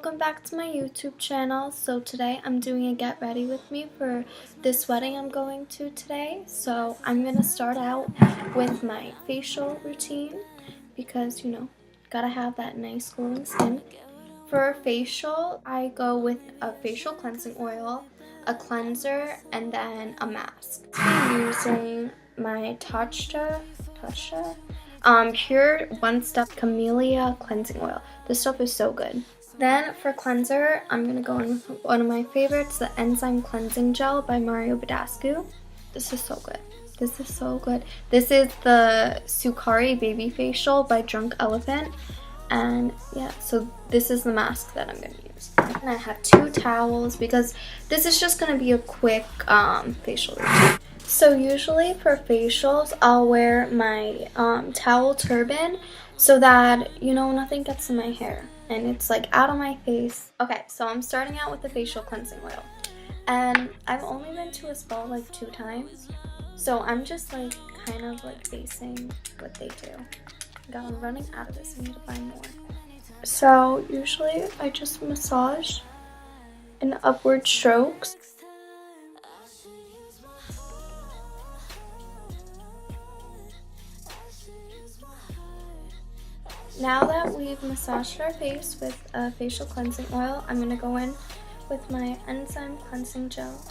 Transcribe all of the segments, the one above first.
welcome back to my YouTube channel. So today I'm doing a get ready with me for this wedding I'm going to today. So I'm going to start out with my facial routine because, you know, gotta have that nice glowing skin. For facial, I go with a facial cleansing oil, a cleanser, and then a mask. I'm using my Pure One Step Camellia Cleansing Oil. This stuff is so good. Then for cleanser, I'm going to go in with one of my favorites, the Enzyme Cleansing Gel by Mario Badescu. This is so good. This is so good. This is the Sukari Baby Facial by Drunk Elephant. And yeah, so this is the mask that I'm going to use. And I have 2 towels because this is just going to be a quick facial routine. So usually for facials, I'll wear my towel turban so that, you know, nothing gets in my hair and it's like out of my face. Okay, so I'm starting out with the facial cleansing oil. And I've only been to a spa like 2 times. So I'm just like kind of like basing what they do. God, I'm running out of this. I need to buy more. So usually I just massage in upward strokes. Now that we've massaged our face with a facial cleansing oil, I'm going to go in with my Enzyme Cleansing Gel.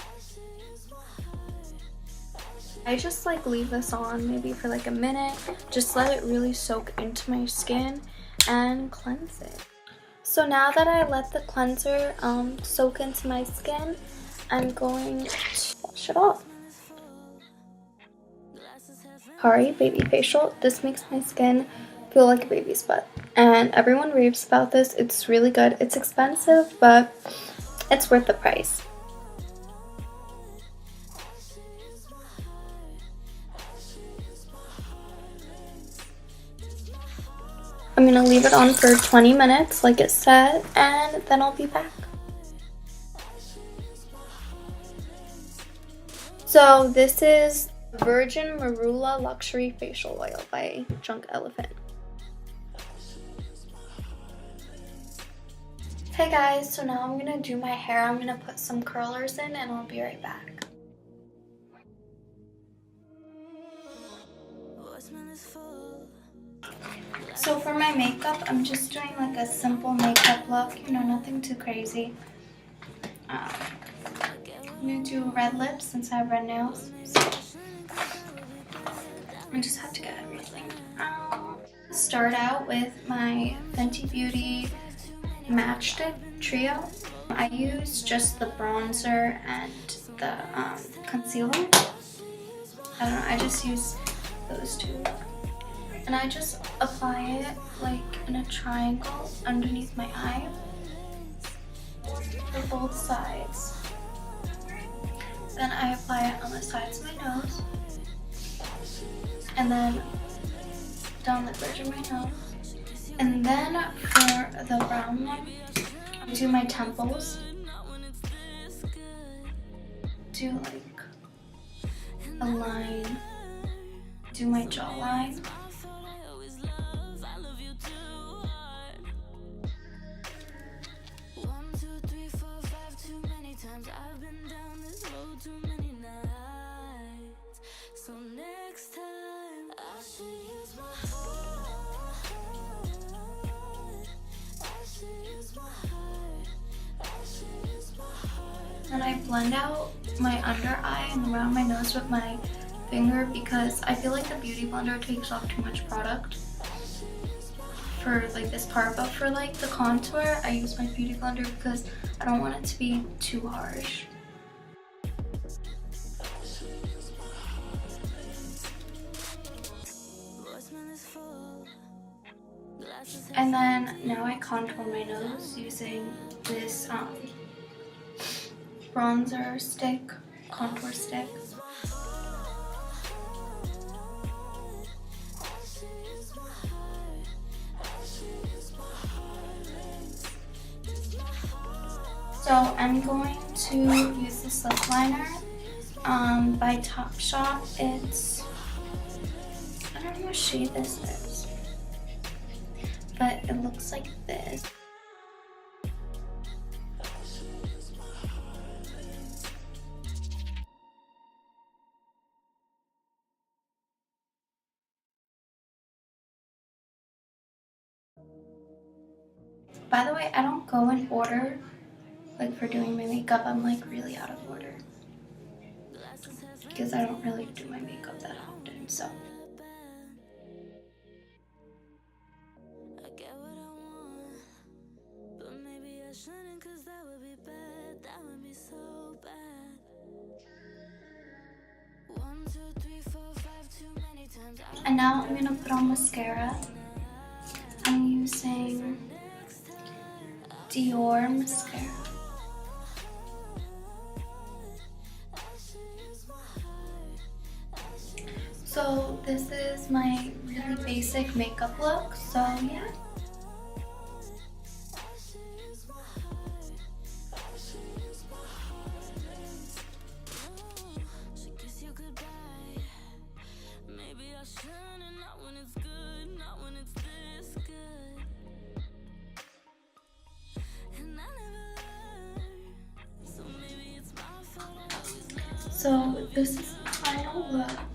I just like leave this on maybe for like a minute, just let it really soak into my skin and cleanse it. So now that I let the cleanser soak into my skin, I'm going to wash it off. Sukari Baby Facial. This makes my skin feel like a baby's butt, and everyone raves about this. It's really good. It's expensive, but it's worth the price. I'm gonna leave it on for 20 minutes like it said, and then I'll be back. So this is Virgin Marula Luxury Facial Oil by Drunk Elephant. Hey guys, so now I'm gonna do my hair. I'm gonna put some curlers in and I'll be right back. So for my makeup, I'm just doing like a simple makeup look, you know, nothing too crazy. I'm gonna do red lips since I have red nails. So I just have to get everything out. Start out with my Fenty Beauty Matchstick Trio. I use just the bronzer and the concealer. I don't know, I just use those 2. And I just apply it like in a triangle underneath my eye for both sides. Then I apply it on the sides of my nose and then down the bridge of my nose. And then for the brown one, I do my temples. Do like a line. Do my jawline. And I blend out my under eye and around my nose with my finger because I feel like the beauty blender takes off too much product for like this part, but for like the contour I use my beauty blender because I don't want it to be too harsh. And then now I contour my nose using this bronzer stick, contour stick. So I'm going to use this lip liner by Topshop. It's, I don't know what shade this is, but it looks like this. By the way, I don't go in order, like for doing my makeup. I'm like really out of order because I don't really do my makeup that often, so. And now I'm gonna put on mascara. I'm using Dior mascara. So this is my really basic makeup look, so yeah. So this is the final look.